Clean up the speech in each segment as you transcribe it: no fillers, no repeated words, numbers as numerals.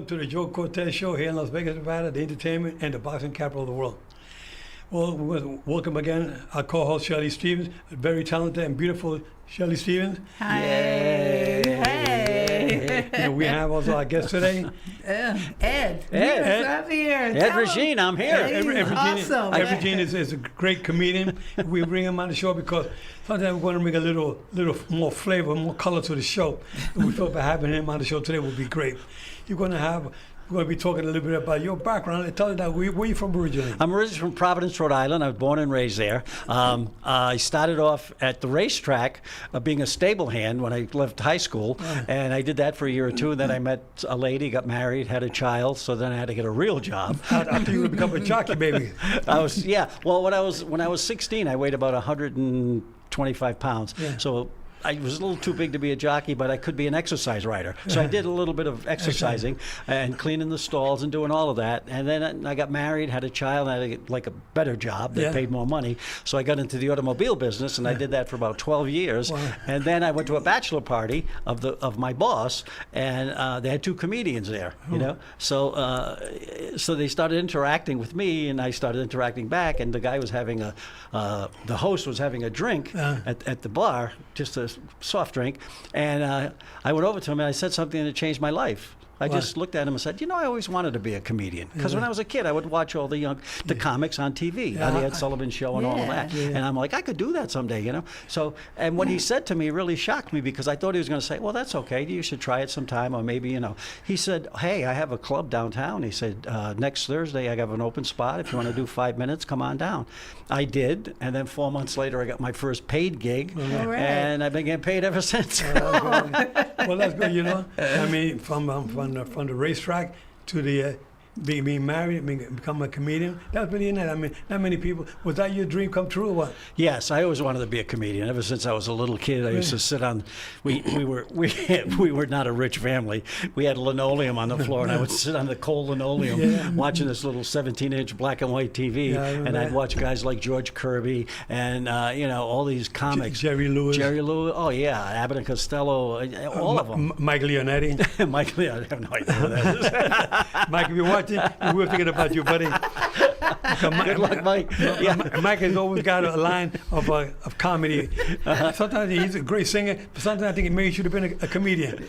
welcome to the Joe Cortez Show here in Las Vegas, Nevada, the entertainment and the boxing capital of the world. Well, we want to welcome again our co-host, Shelly Stevens, a very talented and beautiful Shelly Stevens. Hi. Hey. And we have also our guest today. Ed. I'm here. Ed Ragine, I'm here. Ed Awesome. Ragine is a great comedian. We bring him on the show because sometimes we want to bring a little more flavor, more color to the show. And we thought by having him on the show today would be great. We're going to be talking a little bit about your background. Tell us that where are you from originally? I'm originally from Providence, Rhode Island. I was born and raised there. I started off at the racetrack being a stable hand when I left high school, and I did that for a year or two. And then I met a lady, got married, had a child. So then I had to get a real job. After you become a jockey, baby. Well, when I was 16, I weighed about 125 pounds. Yeah. So I was a little too big to be a jockey, but I could be an exercise rider. So I did a little bit of exercising and cleaning the stalls and doing all of that. And then I got married, had a child, and I had to get like a better job that paid more money. So I got into the automobile business, and I did that for about 12 years. Wow. And then I went to a bachelor party of my boss, and they had two comedians there, you know. So they started interacting with me, and I started interacting back. And the guy was having the host was having a drink at the bar, just a soft drink, and I went over to him and I said something that changed my life. I just looked at him and said, you know, I always wanted to be a comedian. Because when I was a kid, I would watch all the comics on TV, on the Ed Sullivan Show and all of that. Yeah. And I'm like, I could do that someday, you know? So, and what he said to me really shocked me because I thought he was going to say, well, that's okay. You should try it sometime, or maybe, you know. He said, hey, I have a club downtown. He said, next Thursday, I have an open spot. If you want to do 5 minutes, come on down. I did. And then 4 months later, I got my first paid gig. And I've been getting paid ever since. Well, that's good, you know. I mean, from the racetrack to the being married, become a comedian. That's really nice. I mean, not many people. Was that your dream come true or what? Yes, I always wanted to be a comedian. Ever since I was a little kid, I used to sit on. We were not a rich family. We had linoleum on the floor, and I would sit on the cold linoleum watching this little 17-inch black and white TV, and I'd watch guys like George Kirby and you know, all these comics. Jerry Lewis. Oh yeah, Abbott and Costello, all of them. Mike Leonetti. Mike Leonetti. I have no idea who that is. Mike, if you're watching, we were thinking about you, buddy. Good luck, Mike. Mike has always got a line of comedy. Sometimes he's a great singer, but sometimes I think maybe he should have been a comedian.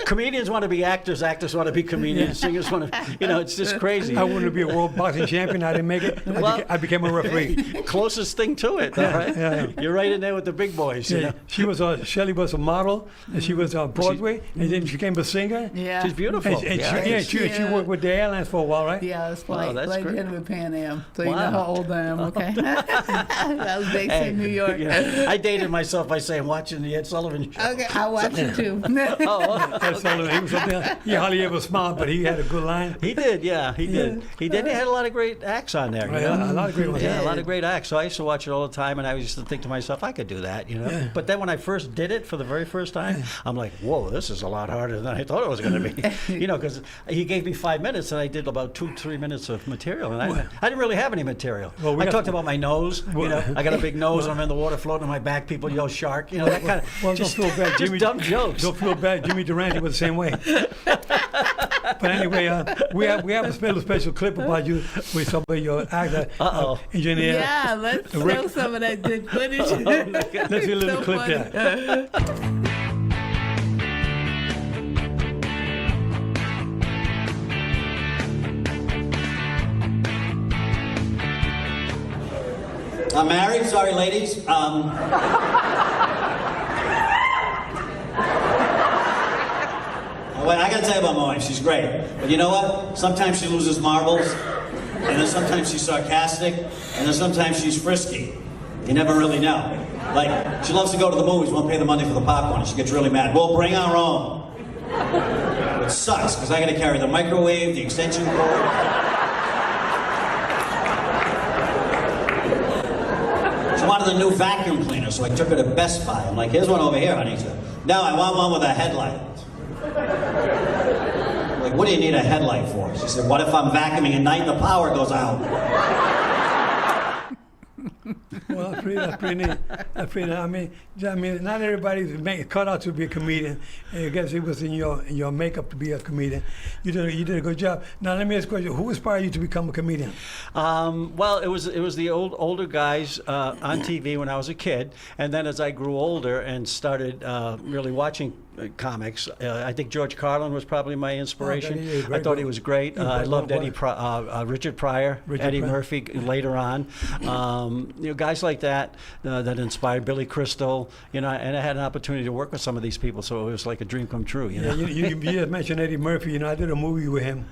Comedians want to be actors. Actors want to be comedians. Singers want to, you know, it's just crazy. I wanted to be a world boxing champion. I didn't make it. I became a referee. Closest thing to it, though, right? You're right in there with the big boys. You know? She was Shelly was a model, and she was on Broadway, and then she became a singer. Yeah, she's beautiful. She worked with the airlines for a while, right? Yeah, it's like with Pan Am. So you know Wow. how old I am, okay? That was based in New York. I dated myself by saying watching the Ed Sullivan Show. Okay, I watched it too. Ed Sullivan, he was something. He hardly ever smiled, but he had a good line. He did, yeah, he did. He did. He had a lot of great acts on there. You know? A lot of great ones. Yeah, a lot of great acts. So I used to watch it all the time, and I used to think to myself, I could do that, you know. Yeah. But then when I first did it for the very first time, I'm like, whoa, this is a lot harder than I thought it was going to be. You know, because he gave me 5 minutes, and I did about 2-3 minutes of material, and I didn't really have any material. Well, I talked about my nose. You know, I got a big nose. I'm in the water floating on my back. People yell shark. You know, that kind of. Well, don't feel bad, Jimmy. Just dumb jokes. Don't feel bad. Jimmy Durante was the same way. But anyway, we have a special clip about you with some of your actor, engineer. Yeah, let's show some of that good footage. Let's see a little clip there. I'm married. Sorry, ladies. Wait, I gotta tell you about my wife. She's great. But you know what? Sometimes she loses marbles, and then sometimes she's sarcastic, and then sometimes she's frisky. You never really know. Like, she loves to go to the movies, won't pay the money for the popcorn, and she gets really mad. We'll bring our own. It sucks, because I gotta carry the microwave, the extension cord. She wanted a new vacuum cleaner, so I took her to Best Buy. I'm like, here's one over here, honey. She said, no, I want one with a headlight. I'm like, what do you need a headlight for? She said, what if I'm vacuuming at night and the power goes out? Well, that's pretty neat. That's pretty neat. I mean, not everybody's cut out to be a comedian. And I guess it was in your makeup to be a comedian. You did a good job. Now let me ask you a question: who inspired you to become a comedian? Well, it was the older guys on TV when I was a kid, and then as I grew older and started really watching comics, I think George Carlin was probably my inspiration. I thought he was great. I loved Richard Pryor, Eddie Murphy later on. Guys like that that inspired Billy Crystal. And I had an opportunity to work with some of these people, so it was like a dream come true. You know? You just mentioned Eddie Murphy. I did a movie with him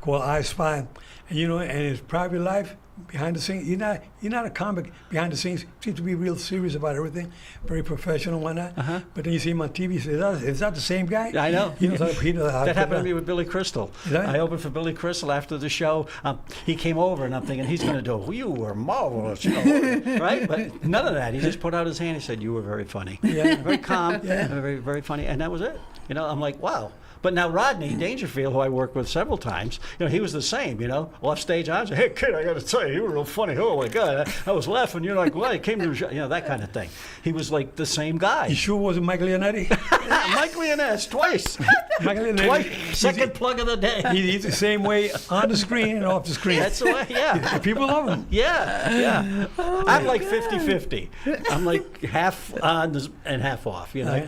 called I Spy, and and his private life behind the scenes. He's not a comic behind the scenes. Seems to be real serious about everything, very professional and whatnot. But then you see him on TV. You say, is that the same guy? I know. That happened to me with Billy Crystal. I opened for Billy Crystal after the show. He came over, and I'm thinking he's going to do. You were marvelous, right? But none of that. He just put out his hand. He said, "You were very funny." Yeah. Very calm. Yeah. Very, very funny, and that was it. I'm like, wow. But now Rodney Dangerfield, who I worked with several times, he was the same, off stage. I was, hey, kid, I got to tell you, you were real funny. Oh, my God. I was laughing. You're like, well, I came to the show, that kind of thing. He was like the same guy. You sure it wasn't Mike Leonetti? Mike Leonetti, twice. Mike Leonetti. Twice. Second plug of the day. He's the same way on the screen and off the screen. That's the way, yeah. People love him. Yeah. Oh, I'm like 50-50. I'm like half on and half off. I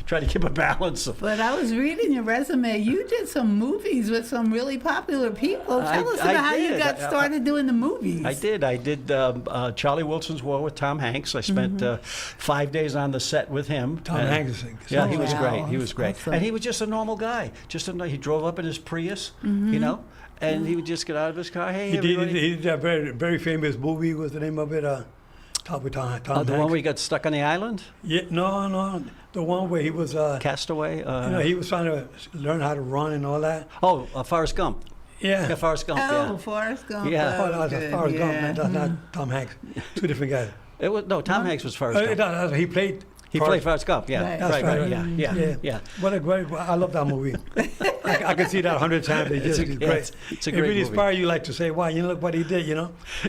try to keep a balance. But I was reading your resume. You did some movies with some really popular people. Tell us about how you got started doing the movies. I did Charlie Wilson's War with Tom Hanks. I spent 5 days on the set with him. Tom Hanks. Yeah, he was great. He was great. Awesome. And he was just a normal guy. He drove up in his Prius, and he would just get out of his car. Hey, everybody. He did that very, very famous movie. What's the name of it? Tom Hanks. The one where he got stuck on the island? Yeah, no. The one where he was Castaway. He was trying to learn how to run and all that. Oh, Forrest Gump. Yeah, Forrest Gump. Oh, Forrest Gump. Yeah, Forrest Gump. That's not Tom Hanks. Two different guys. Tom Hanks was Forrest Gump. He played. He played Forrest Gump. Yeah, right. Yeah. What a great! I love that movie. I can see that 100 times. It's great. It's a great really movie. inspire you, like to say, "Wow, look what he did."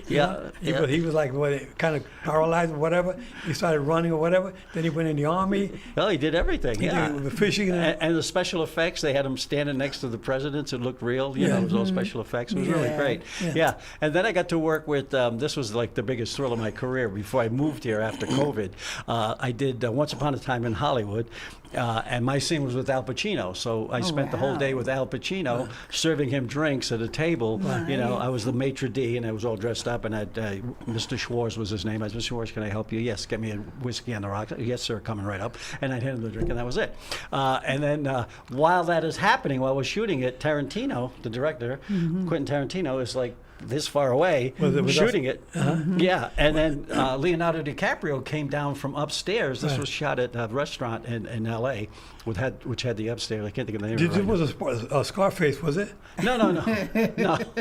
Yeah. He was like kind of paralyzed or whatever. He started running or whatever. Then he went in the army. Well, he did everything. He did fishing and the special effects. They had him standing next to the presidents. It looked real. It was all special effects. It was really great. Yeah. And then I got to work with. This was like the biggest thrill of my career. Before I moved here after COVID, I did Once Upon a Time in Hollywood. And my scene was with Al Pacino, so I spent the whole day with Al Pacino, serving him drinks at a table. Right. I was the maitre d', and I was all dressed up, and Mr. Schwartz was his name. I said, Mr. Schwartz, can I help you? Yes, get me a whiskey on the rocks. Yes, sir, coming right up. And I'd hand him the drink, and that was it. And then while that is happening, while we're shooting it, Tarantino, the director, Quentin Tarantino, is like this far away shooting it. Yeah, and then Leonardo DiCaprio came down from upstairs. This was shot at a restaurant in L.A. which had the upstairs. I can't think of the name. It was a Scarface, was it? No.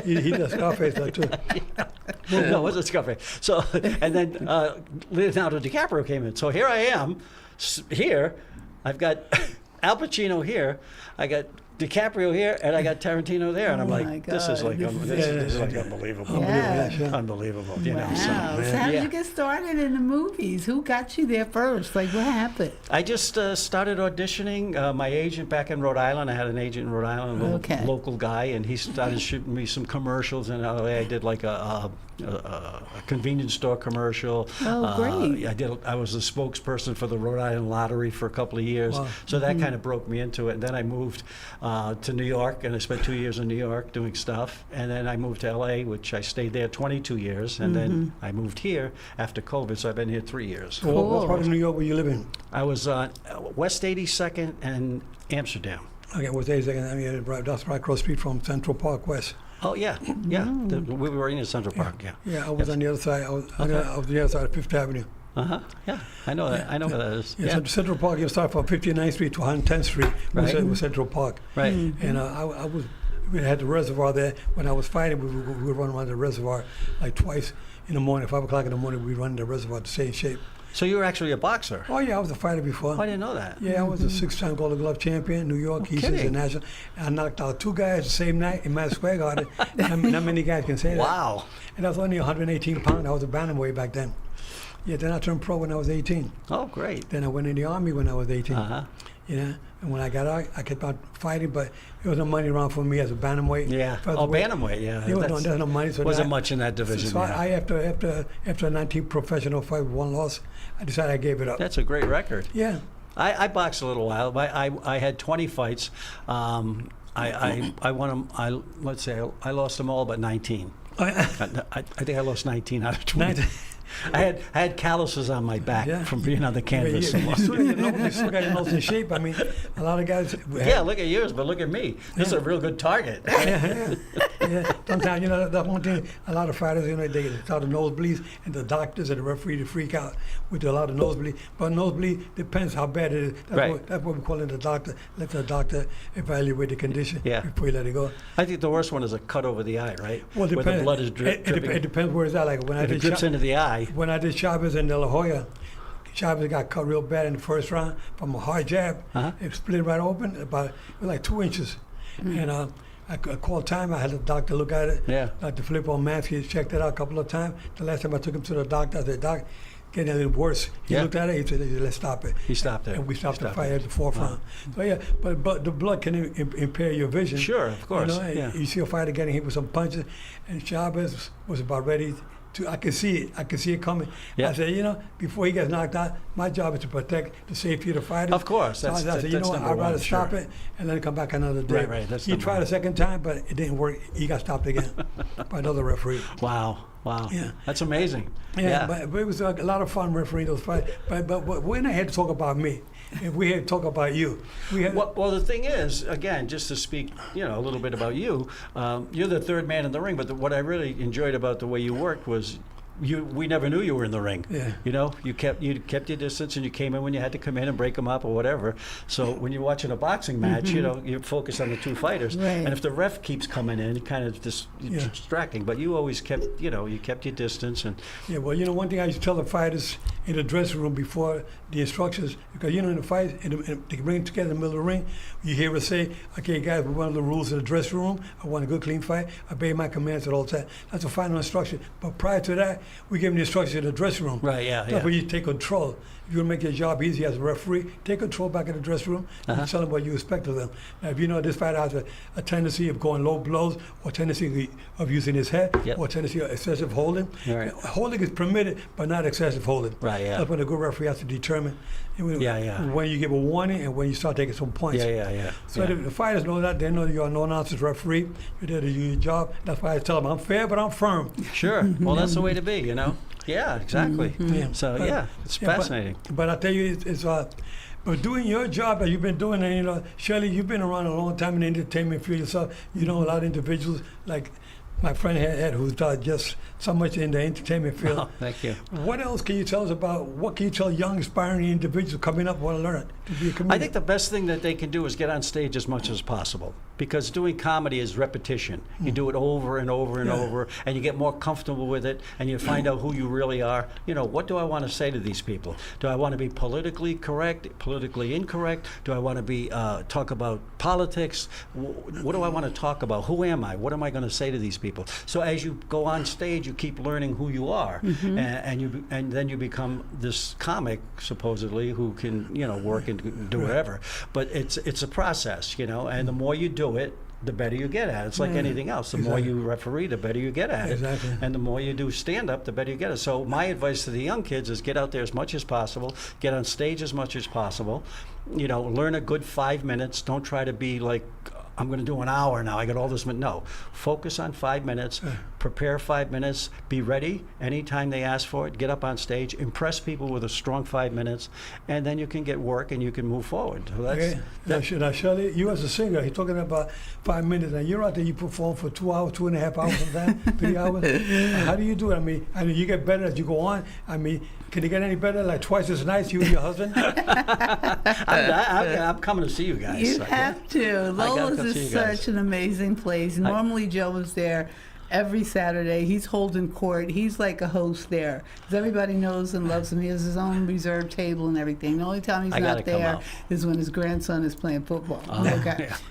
He did Scarface though too. No, it wasn't Scarface. So, and then Leonardo DiCaprio came in. So here I am. Here, I've got Al Pacino here. I got DiCaprio here, and I got Tarantino there, and I'm like, this is like unbelievable. Unbelievable. Wow. So how did you get started in the movies? Who got you there first? Like, what happened? I just started auditioning. My agent back in Rhode Island, I had an agent in Rhode Island, a local guy, and he started shooting me some commercials in LA. I did like a convenience store commercial. Oh, great. I was a spokesperson for the Rhode Island Lottery for a couple of years. Wow. So that kind of broke me into it. And then I moved to New York, and I spent 2 years in New York doing stuff. And then I moved to LA, which I stayed there 22 years. And then I moved here after COVID, so I've been here 3 years. Cool. What part of New York were you living? I was West 82nd and Amsterdam. Okay, West 82nd. I mean, that's right across the street from Central Park West. Oh, yeah. We were in Central Park, Yeah, I was on the other side. I was on the other side of Fifth Avenue. Yeah, I know that. I know where that is. Yeah. Central Park, you start from 59th Street to 110th Street. It was Central Park. Right. And we had the reservoir there. When I was fighting, we would run around the reservoir like twice in the morning. 5 o'clock in the morning, we'd run the reservoir to stay in shape. So you were actually a boxer? Oh, yeah, I was a fighter before. Oh, I didn't know that. Yeah, I was a 6-time Golden Glove champion, New York, East kidding. International. I knocked out 2 guys the same night in Madison Square Garden. Not many guys can say that. Wow. And I was only 118 pounds. I was a bantamweight back then. Yeah, then I turned pro when I was 18. Oh, great. Then I went in the Army when I was 18. Uh-huh. Yeah, and when I got out, I kept on fighting, but there was no money around for me as a bantamweight. Yeah. Featherweight. Bantamweight, yeah. There was no money. So wasn't much in that division. So yeah. I after a 19 professional fight with 1 loss, I decided I gave it up. That's a great record. Yeah. I boxed a little while. I had 20 fights. I won them. Let's say I lost them all but 19. I think I lost 19 out of 20. I had calluses on my back from being on the canvas. You still got your nose in shape. I mean, a lot of guys. Yeah, look at yours, but look at me. This is a real good target. Yeah. Sometimes, the one thing, a lot of fighters, they start the nosebleeds, and the doctors and the referee to freak out with a lot of nosebleed. But nosebleed depends how bad it is. That's what we call it. The doctor. Let the doctor evaluate the condition before you let it go. I think the worst one is a cut over the eye, right? Well, where the blood is dripping. It depends where it's at. Like when I if did it drips into the eye. When I did Chavez in De La Hoya, Chavez got cut real bad in the first round from a hard jab. It split right open, it was like 2 inches. And I called time. I had the doctor look at it. Yeah. Dr. Filippo Mansky checked it out a couple of times. The last time I took him to the doctor, I said, "Doc, getting a little worse." He looked at it. He said, "Let's stop it." He stopped it. And we stopped the fight at the 4th round. So yeah, but the blood can impair your vision. Sure, of course. You see a fighter getting hit with some punches, and Chavez was about ready. I could see it. I could see it coming. Yeah. I said, before he gets knocked out, my job is to protect the safety of the fighter. Of course. I said, I'd rather stop it and let it come back another day. Right. He tried a second time, but it didn't work. He got stopped again by another referee. Wow. Yeah. That's amazing. Yeah. But it was a lot of fun refereeing those fights. But we're not here to talk about me. If we had to talk about you. Well, the thing is, again, just to speak, a little bit about you, you're the 3rd man in the ring. But what I really enjoyed about the way you worked was we never knew you were in the ring. Yeah. You kept your distance, and you came in when you had to come in and break them up or whatever. So when you're watching a boxing match, you're focused on the 2 fighters. Right. And if the ref keeps coming in, it kind of just distracting. But you always kept, you kept your distance. And yeah, well, one thing I used to tell the fighters in the dressing room before the instructions, because in the fight, they bring them together in the middle of the ring. You hear us say, "Okay, guys, one of the rules of the dressing room. I want a good, clean fight. Obey my commands at all times." That's a final instruction. But prior to that, we give them the instructions in the dressing room. Right. Yeah. That's where you take control. If you want to make your job easy as a referee, take control back in the dressing room and tell them what you expect of them. Now, if you know this fighter has a tendency of going low blows, or tendency of using his head, or tendency of excessive holding, holding is permitted, but not excessive holding. Right. Yeah. That's when a good referee has to determine when you give a warning and when you start taking some points. Yeah. So the fighters know that. They know you're a no-nonsense referee. You're there to do your job. That's why I tell them, I'm fair, but I'm firm. Sure. Well, that's the way to be, Yeah, exactly. So, it's fascinating. But I tell you, it's but doing your job that you've been doing, and Shelly, you've been around a long time in the entertainment field yourself. You know a lot of individuals like my friend Ed, who's just so much in the entertainment field. Oh, thank you. What else can you tell us about? What can you tell young, aspiring individuals coming up want to learn to be a comedian? I think the best thing that they can do is get on stage as much as possible, because doing comedy is repetition. You do it over and over and over, and you get more comfortable with it, and you find out who you really are. What do I want to say to these people? Do I want to be politically correct, politically incorrect? Do I want to be talk about politics? What do I want to talk about? Who am I? What am I going to say to these people? So as you go on stage, you keep learning who you are, and then you become this comic supposedly who can work and do whatever. But it's a process, and the more you do it, the better you get at it. It's like anything else. The more you referee, the better you get at it. And the more you do stand-up, the better you get it. So my advice to the young kids is get out there as much as possible, get on stage as much as possible, learn a good 5 minutes. Don't try to be like, I'm going to do an hour now. I got all this. No, focus on 5 minutes. Prepare 5 minutes. Be ready anytime they ask for it. Get up on stage. Impress people with a strong 5 minutes, and then you can get work and you can move forward. So that's, Now, Shelly, you as a singer, you're talking about 5 minutes, and you're out there. You perform for 2 hours, 2.5 hours, sometimes 3 hours. How do you do it? I mean, you get better as you go on. I mean, can you get any better? Like twice as nice, you and your husband? I'm coming to see you guys. You have to. Lola's is such an amazing place. Normally Joe was there every Saturday. He's holding court. He's like a host there. 'Cause everybody knows and loves him. He has his own reserved table and everything. The only time he's not there is when his grandson is playing football.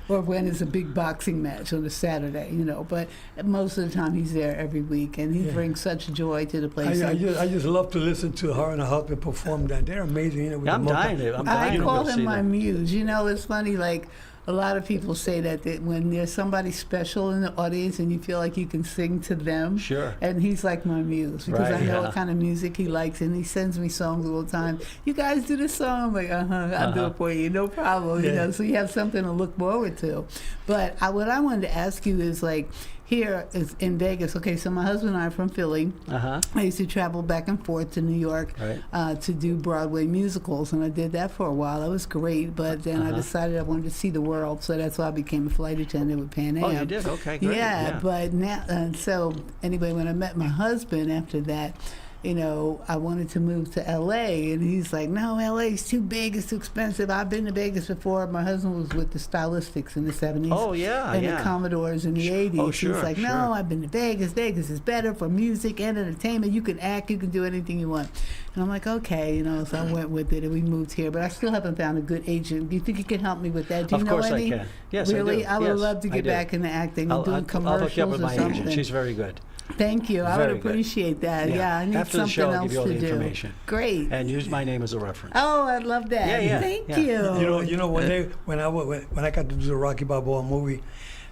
Or when it's a big boxing match on a Saturday, But most of the time he's there every week, and he brings such joy to the place. I just love to listen to her and her husband perform that. They're amazing. I'm dying to I call him my them. muse. It's funny, like, a lot of people say that when there's somebody special in the audience and you feel like you can sing to them. Sure. And he's like my muse because I know what kind of music he likes, and he sends me songs all the time. You guys do this song? I'm like, I'll do it for you, no problem. So you have something to look forward to. But what I wanted to ask you is, like, here is in Vegas. Okay, so my husband and I are from Philly. I used to travel back and forth to New York to do Broadway musicals, and I did that for a while. That was great, but then I decided I wanted to see the world, so that's why I became a flight attendant with Pan Am. Oh, you did? Okay, great. Yeah, but now, so anyway, when I met my husband after that, I wanted to move to L.A., and he's like, no, L.A.'s too big, it's too expensive. I've been to Vegas before. My husband was with the Stylistics in the 70s. Oh, yeah, and the Commodores in the 80s. Oh, sure, he's like, no, I've been to Vegas. Vegas is better for music and entertainment. You can act, you can do anything you want. And I'm like, okay, so I went with it, and we moved here. But I still haven't found a good agent. Do you think you can help me with that? Do you know any? Of course I can. Yes, really? I do. Would love to get back into acting and doing commercials I'll hook you up with or my something. agent. She's very good. Thank you. I Very would appreciate that. Yeah, I need After something the show, I'll else give you all to the do. information. Great. And use my name as a reference. Oh, I'd love that. Yeah. Thank Yeah. you. When I got to do the Rocky Balboa movie,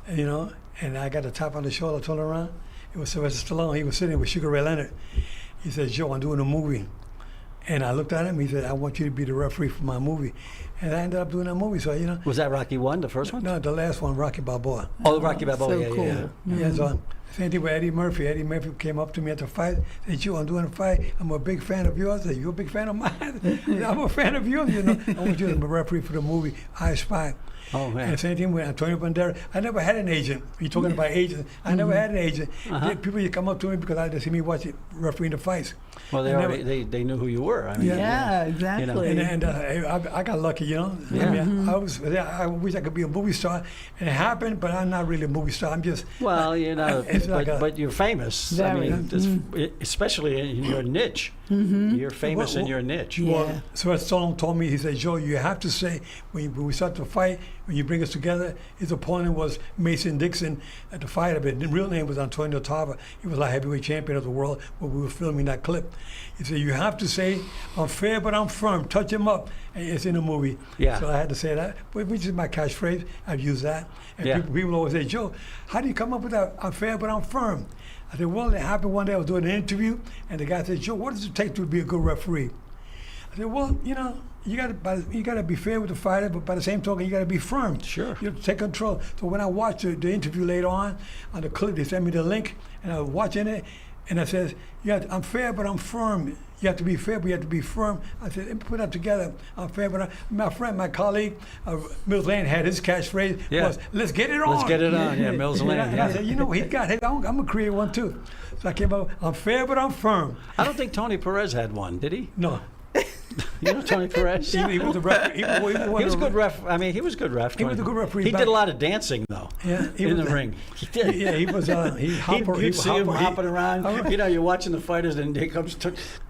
and I got the top on the shoulder, turned around, it was Sylvester Stallone. He was sitting with Sugar Ray Leonard. He said, Joe, I'm doing a movie. And I looked at him. He said, I want you to be the referee for my movie. And I ended up doing that movie. So, Was that Rocky 1, the first one? No, the last one, Rocky Balboa. Oh, Rocky Balboa. So yeah, cool. yeah. Mm-hmm. Yeah, so same thing with Eddie Murphy. Eddie Murphy came up to me at the fight, said, Joe, I'm doing a fight. I'm a big fan of yours. I said, you're a big fan of mine? I'm a fan of yours. I want you to be a referee for the movie I Spy. Oh, man. And same thing with Antonio Banderas. I never had an agent. You're talking about agents. I never had an agent. People used to come up to me because they see me refereeing the fights. Well, they knew who you were. I mean, Yeah, exactly. And I got lucky, Yeah. I mean, I wish I could be a movie star. And it happened, but I'm not really a movie star. I'm just... Well, but you're famous. Very. I mean, especially in your niche. You're famous in your niche. Yeah. Well, so Stallone told me, he said, Joe, you have to say, when we start to fight, when you bring us together, his opponent was Mason Dixon at the fight of it. The real name was Antonio Tarver. He was like heavyweight champion of the world when we were filming that clip. He said, you have to say, I'm fair, but I'm firm. Touch him up. And it's in the movie. Yeah. So I had to say that, which is my catchphrase. I've used that. And people always say, Joe, how do you come up with that? I'm fair, but I'm firm. I said, well, it happened one day. I was doing an interview, and the guy said, Joe, what does it take to be a good referee? I said, well, you got to be fair with the fighter, but by the same token, you got to be firm. Sure. You have to take control. So when I watched the interview later on the clip, they sent me the link, and I was watching it, and I said, I'm fair, but I'm firm. You have to be fair, but you have to be firm. I said, let me put that together. I'm fair, but my friend, my colleague, Mills Lane had his catchphrase was, let's get it on. Let's get it on, Mills Lane. And I said, he got it. I'm going to create one too. So I came up, I'm fair, but I'm firm. I don't think Tony Perez had one, did he? No. You know Tony Perez? He was a ref. He was a good ref. I mean, he was a good ref. He was a good referee. He did a lot of dancing, though. Yeah, in the ring. He did. Yeah, he was. You'd see him hopping around. You're watching the fighters, and here comes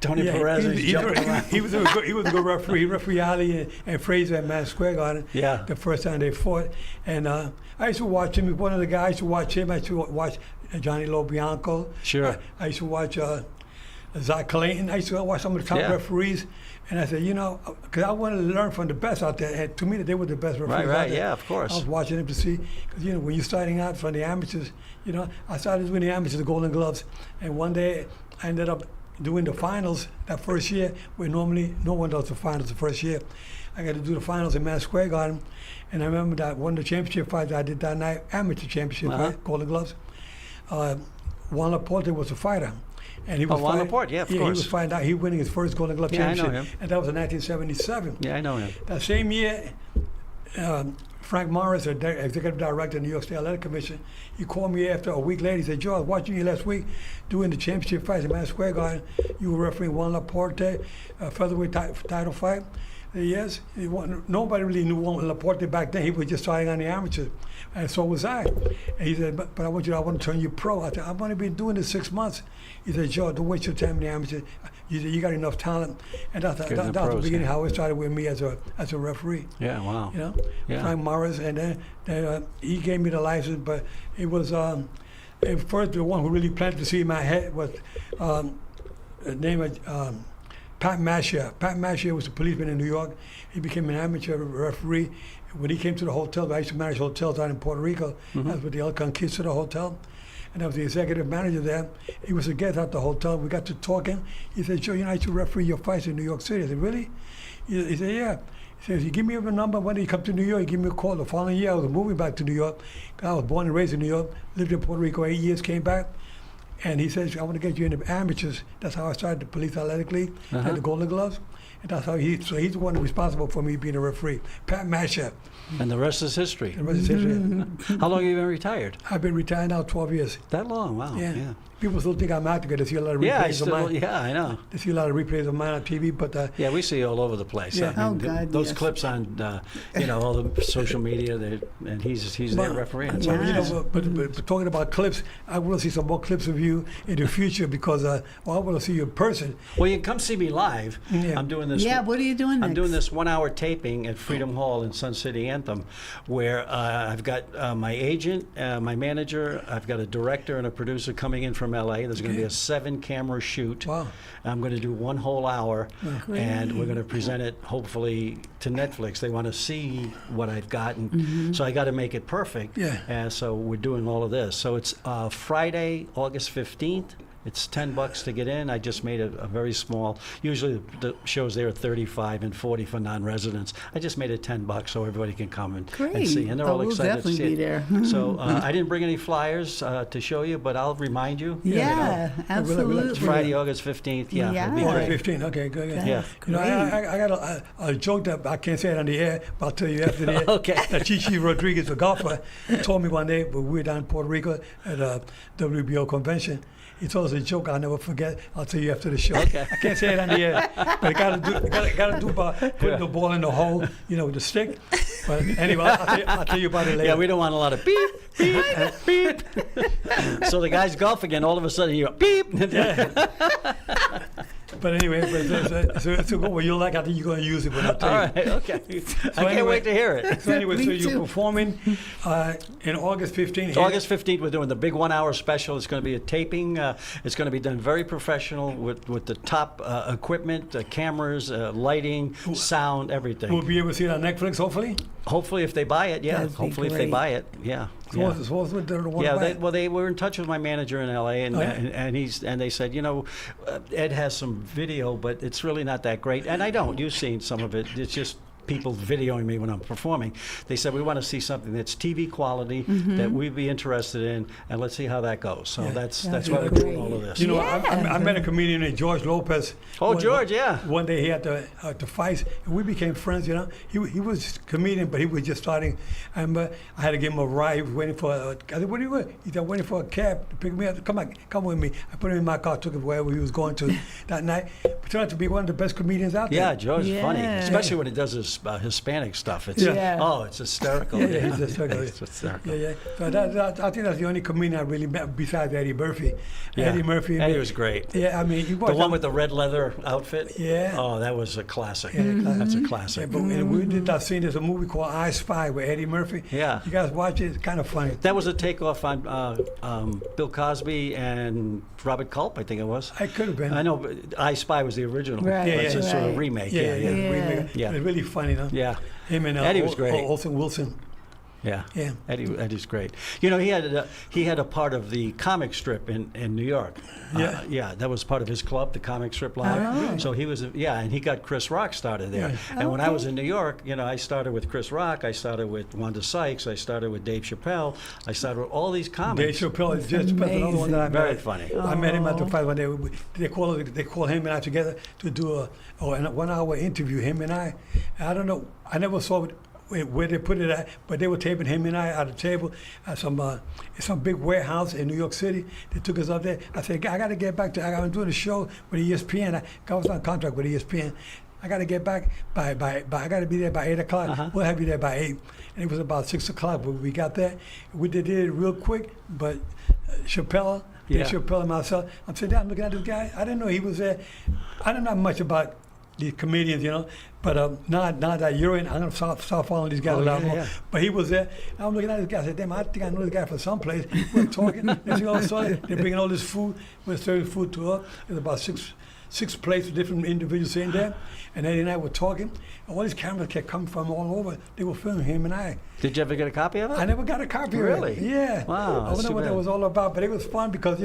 Tony Perez, and he's jumping around. He was a good referee. He refereed Ali and Frazier at Madison Square Garden. Yeah. The first time they fought, and I used to watch him. One of the guys to watch him. I used to watch Johnny Lobianco. Sure. I used to watch Zach Clayton. I used to watch some of the top referees. And I said, because I wanted to learn from the best out there. And to me, they were the best referees out there. Right, yeah, of course. I was watching them to see, because, when you're starting out from the amateurs, I started doing the amateurs, the Golden Gloves. And one day, I ended up doing the finals that first year, where normally no one does the finals the first year. I got to do the finals in Madison Square Garden. And I remember that one of the championship fights I did that night, amateur championship fight, Golden Gloves. Juan Laporte was a fighter. And he was Juan Laporte, of course. He was fighting out. He was winning his first Golden Glove championship. I know him. And that was in 1977. Yeah, I know him. That same year, Frank Morris, the executive director of the New York State Athletic Commission, he called me after a week later. He said, Joe, I was watching you last week doing the championship fights in Madison Square Garden. You were refereeing Juan Laporte, featherweight title fight. Yes, nobody really knew Juan Laporte back then. He was just trying on the amateurs, and so was I. And he said, but I want to turn you pro. I said, I've only been doing this 6 months. He said, Joe, don't waste your time in the amateurs. You got enough talent. And that's the beginning how it started with me as a referee. Yeah, wow. You know, Frank Morris, and then he gave me the license, but it was at first the one who really planted the seed in my head was the name of Pat Masher. Pat Masher was a policeman in New York. He became an amateur referee. When he came to the hotel, I used to manage hotels out in Puerto Rico. I was with the El Conquistador Hotel. And I was the executive manager there. He was a guest at the hotel. We got to talking. He said, Joe, I used to referee your fights in New York City. I said, really? He said, yeah. He says, you give me your number. When you come to New York, you give me a call. The following year, I was moving back to New York. I was born and raised in New York, lived in Puerto Rico 8 years, came back. And he says, I want to get you in the amateurs. That's how I started the Police Athletic League, had the Golden Gloves. And that's how he's the one responsible for me being a referee. Pat Masher. And the rest is history. The rest is history. How long have you been retired? I've been retired now 12 years. That long? Wow. Yeah. People still think I'm active. They see a lot of replays of mine. Yeah, I know. They see a lot of replays of mine on TV, but yeah, we see all over the place. Yeah. I mean, God, those yes. clips on all the social media, and he's there refereeing. But talking about clips, I want to see some more clips of you in the future because I want to see you in person. Well, you can come see me live. Yeah. I'm doing this. Yeah, what are you doing next? I'm doing this 1 hour taping at Freedom Hall in Sun City Anthem, where I've got my agent, my manager, I've got a director and a producer coming in from LA. There's going to be a 7-camera shoot. Wow. I'm going to do 1 whole hour, and we're going to present it hopefully to Netflix. They want to see what I've gotten, so I got to make it perfect. Yeah. And so we're doing all of this. So it's Friday, August 15th. It's $10 to get in. I just made it a very small. Usually the shows there are $35 and $40 for non-residents. I just made it $10 so everybody can come and see. And they're all we'll excited to see definitely be it. there. So I didn't bring any flyers to show you, but I'll remind you. Yeah, absolutely. It's Friday, August 15th. Yeah, it'll be August great. 15. Okay, good. Yeah. You know, I got a joke that I can't say it on the air, but I'll tell you after the air. Okay. That Chichi Rodriguez, a golfer, told me one day when we were down in Puerto Rico at a WBO convention. He told us a joke I'll never forget. I'll tell you after the show. Okay. I can't say it on the air, but I gotta do about putting the ball in the hole, with the stick. But anyway, I'll tell you about it later. Yeah, we don't want a lot of beep, beep, beep. So the guy's golf again. All of a sudden, you go beep. But anyway, so it's a good one. You'll like. I think you're going to use it when I tell you. All right, okay. I can't wait to hear it. So anyway, so Me you're too. performing in August 15th. August 15th, we're doing the big 1 hour special. It's going to be a taping. It's going to be done very professional with the top equipment, cameras, lighting, sound, everything. We'll be able to see it on Netflix, hopefully. Hopefully, if they buy it, yeah. That'd be Hopefully, if they great. buy it, yeah. So Yeah. what's with the one Yeah, buy it? they were in touch with my manager in LA, and Oh, yeah? and they said, Ed has some video, but it's really not that great. And I don't. You've seen some of it. It's just people videoing me when I'm performing. They said, we want to see something that's TV quality that we'd be interested in, and let's see how that goes. So Yeah. that's That'd why be we're doing great. all of this. I met a comedian named George Lopez. Oh, George, yeah. One day he had the fights, and we became friends. He was a comedian, but he was just starting. I had to give him a ride. He was waiting for. I said, "What are you doing?" He said, "Waiting for a cab to pick me up. Come with me." I put him in my car, took him wherever he was going to that night. But turned out to be one of the best comedians out there. Yeah, George is funny, Yeah. especially when he does his Hispanic stuff. It's Yeah. oh, it's hysterical. Yeah, he's hysterical. It's hysterical. Yeah. So I think that's the only comedian I really met besides Eddie Murphy. Yeah. Eddie Murphy. Eddie was great. Yeah, I mean, you The watch one with the red leather outfit. Yeah. Oh, that was a classic. Yeah, That's a Yeah, classic. but we did that scene. There's a movie called I Spy with Eddie Murphy. Yeah. You guys watch it. It's kind of funny. That was a takeoff on Bill Cosby and Robert Culp, I think it was. I could have been. I know, but I Spy was the original. Right, but it's a sort of right. remake. Yeah. Yeah. Remake. Yeah. It's really funny, though. Yeah. Him and Eddie was great. Olsen Wilson. Yeah. Yeah. Eddie's great. He had a part of the comic strip in New York. Yeah. Yeah, that was part of his club, the Comic Strip Live. Oh. So he was, and he got Chris Rock started there. Yeah. And when I Okay. was in New York, I started with Chris Rock, I started with Wanda Sykes, I started with Dave Chappelle, I started with all these Dave comics. Chappelle is just another one that I met. Very funny. I met him at the fight one day. They call him and I together to do a 1 hour interview. Him and I don't know. I never saw where they put it at, but they were taping him and I at a table at some big warehouse in New York City. They took us up there. I said, I got to get back to. I'm doing a show with ESPN. I was on contract with ESPN. I got to get back by I got to be there by 8 o'clock. We'll have you there by 8. And it was about 6 o'clock when we got there. We did it real quick, but Chappelle, Chappelle and myself, I'm sitting down looking at this guy. I didn't know he was there. I don't know much about these comedians, but now that you're in, I'm going to start following these guys a lot more. Yeah. But he was there. I'm looking at this guy. I said, damn, I think I know this guy from someplace. We're talking. Next thing all of a sudden, they're bringing all this food. We're serving food to us. There's about six plates with different individuals sitting there. And Eddie and I were talking. And all these cameras kept coming from all over. They were filming him and I. Did you ever get a copy of it? I never got a copy of it. Really? Yeah. Wow. I don't know what that was all about, but it was fun because,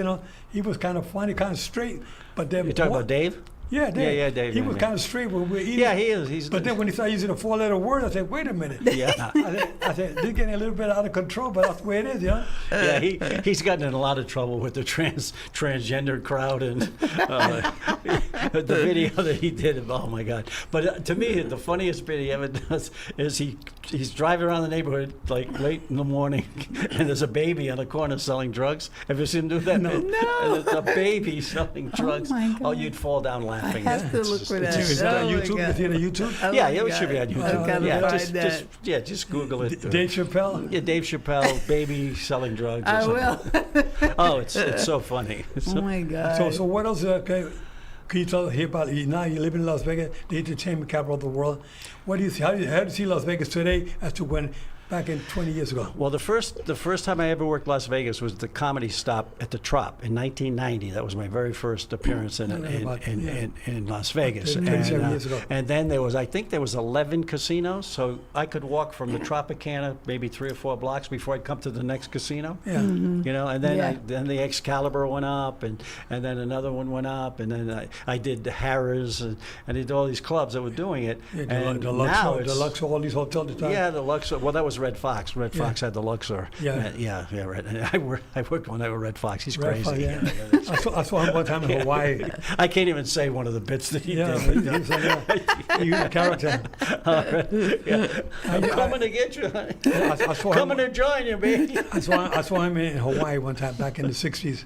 he was kind of funny, kind of straight. But then you're talking about Dave? Yeah, Dave. Yeah, Dave. He was kind of straight when we were eating. Yeah, he is. But then when he started using the 4-letter word, I said, wait a minute. Yeah. I said, this is getting a little bit out of control, but that's the way it is, Yeah, he's gotten in a lot of trouble with the transgender crowd and the video that he did. Oh, my God. But to me, the funniest bit he ever does is he's driving around the neighborhood, like, late in the morning, and there's a baby on the corner selling drugs. Have you seen him do that? No. And there's a baby selling drugs. Oh, my God. Oh, you'd fall down laughing. I have to look for that. Is that on Oh, my YouTube? God. Is it on YouTube? Oh, Yeah, my it should be on God. YouTube. I've got to Yeah, find that. just Google it. Dave Chappelle? Yeah, Dave Chappelle, baby selling drugs. I will. Oh, it's so funny. Oh, my God. So what else? Can you tell us here about now you live in Las Vegas, the entertainment capital of the world? What do you see? How do you see Las Vegas today as to when back in 20 years ago? Well, the first time I ever worked Las Vegas was the Comedy Stop at the Trop in 1990. That was my very first appearance in Las Vegas. 37 years ago. And then I think there was 11 casinos, so I could walk from the Tropicana maybe 3 or 4 blocks before I'd come to the next casino. Yeah. Mm-hmm. And then then the Excalibur went up, and then another one went up, and then I did the Harrah's, and I did all these clubs that were doing it. Yeah, and the now Luxor, all these hotels at the time. yeah, the Luxor. Well, that was Red Fox. Red Fox had the Luxor. Yeah. Yeah, right. And I worked one night with Red Fox. He's Red crazy. Fox, I saw him one time in Hawaii. I can't even say one of the bits that he did. He's a character. I'm coming to get you, honey. Coming to join you, baby. I saw him in Hawaii one time back in the 60s.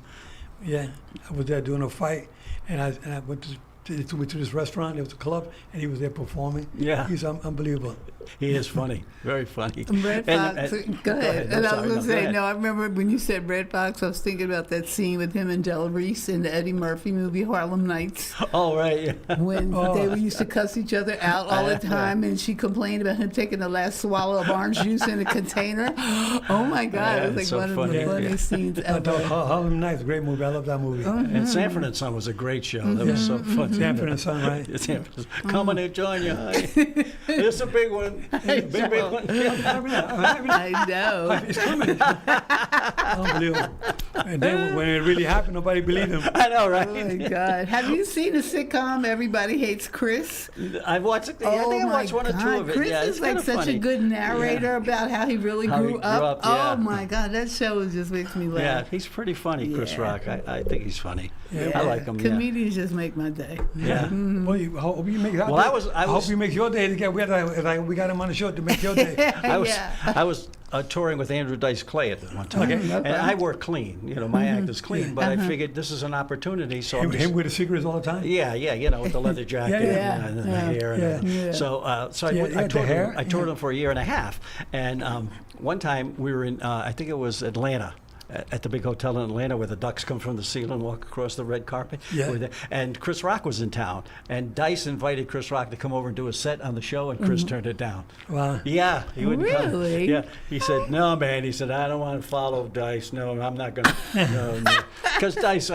Yeah, I was there doing a fight, and I went to. They took me to this restaurant. It was a club, and he was there performing. Yeah, he's unbelievable. He is funny, very funny. Red Fox, go ahead. And I was going to say, no, I remember when you said Red Fox, I was thinking about that scene with him and Della Reese in the Eddie Murphy movie Harlem Nights. Oh, right. Yeah. When they used to cuss each other out all the time, and she complained about him taking the last swallow of orange juice in a container. Oh my God, it was like one of the funniest scenes ever. Harlem Nights, great movie. I love that movie. And Sanford and Son was a great show. That was so fun. Sanford and Son, right? Coming to join you, honey. It's a big one. Big one. I know. It's coming. Unbelievable. And then when it really happened, nobody believed him. I know, right? Oh my God. Have you seen the sitcom Everybody Hates Chris? I've watched it. I think I watched one or two of it. Chris Yeah, is like such a good narrator about how he really grew up. Oh my God, that show just makes me laugh. Yeah, he's pretty funny, Chris Rock. I think he's funny. Yeah. I like him. Comedians just make my day. Yeah. Well, I hope you make that. I hope you make your day together. We got him on the show to make your day. I was touring with Andrew Dice Clay at one time, and I work clean. My act is clean, but I figured this is an opportunity. So him with the cigarettes all the time. Yeah, with the leather jacket and the hair. So I toured him for a year and a half, and one time we were in I think it was Atlanta. At the big hotel in Atlanta where the ducks come from the ceiling, walk across the red carpet. Yeah. And Chris Rock was in town. And Dice invited Chris Rock to come over and do a set on the show, and Chris turned it down. Wow. Yeah. He wouldn't come. Really? Yeah. He said, no, man. He said, I don't want to follow Dice. No, I'm not going to. No. Because Dice,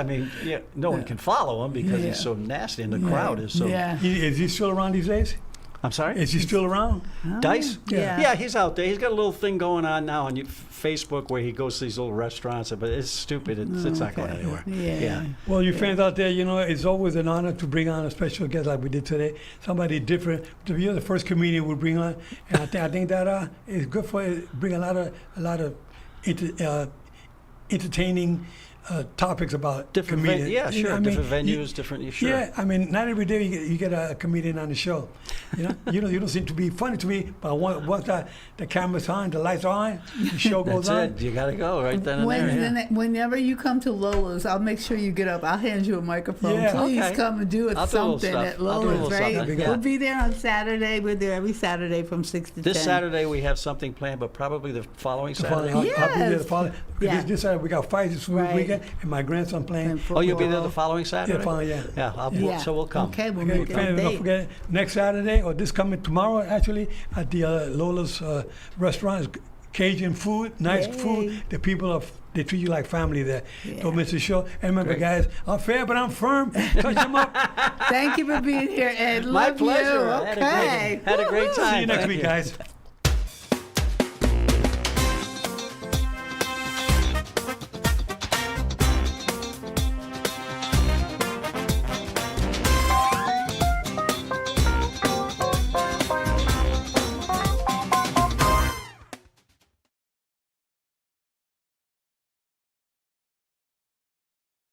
no one can follow him because he's so nasty and the crowd is so. Yeah. Is he still around these days? I'm sorry? Is he still around? Dice? Yeah, he's out there. He's got a little thing going on now on Facebook where he goes to these little restaurants, but it's stupid. It's not going anywhere. Yeah. Well, you fans out there, it's always an honor to bring on a special guest like we did today. Somebody different. You're the first comedian we bring on, and I think that is good for bring a lot of entertaining topics about Different comedians. yeah, You know sure. what I mean? Different venues, different. Sure. Yeah, I mean, not every day you get a comedian on the show. You know, you don't seem to be funny to me, but once the camera's on, the lights are on, the show goes on. That's it. You got to go right then and there. Yeah. Whenever you come to Lola's, I'll make sure you get up. I'll hand you a microphone. Yeah. Please Okay. come and do I'll do a little something stuff. at I'll do a little Lola's, right? something, yeah. We'll be there on Saturday. We're there every Saturday from 6 to 10. This Saturday we have something planned, but probably the following The Saturday. following- I'll be there the Yes. following. Yeah. This Saturday we got fights this Right. weekend, and my grandson playing. And Oh, you'll be there the football. following Saturday? Yeah, following, yeah. Yeah, Yeah. so we'll come. Okay, we'll Okay, make it a and don't date. forget, next Saturday, or this coming tomorrow, actually, at the Lola's restaurant, is Cajun food, nice Yay. food. The people they treat you like family there. Yeah. Don't miss the show. And remember, Great. guys, I'm fair, but I'm firm. Touch them up. Thank you for being here, Ed. My Love pleasure. You. I Okay. had a great time. See you next Thank week, you. guys.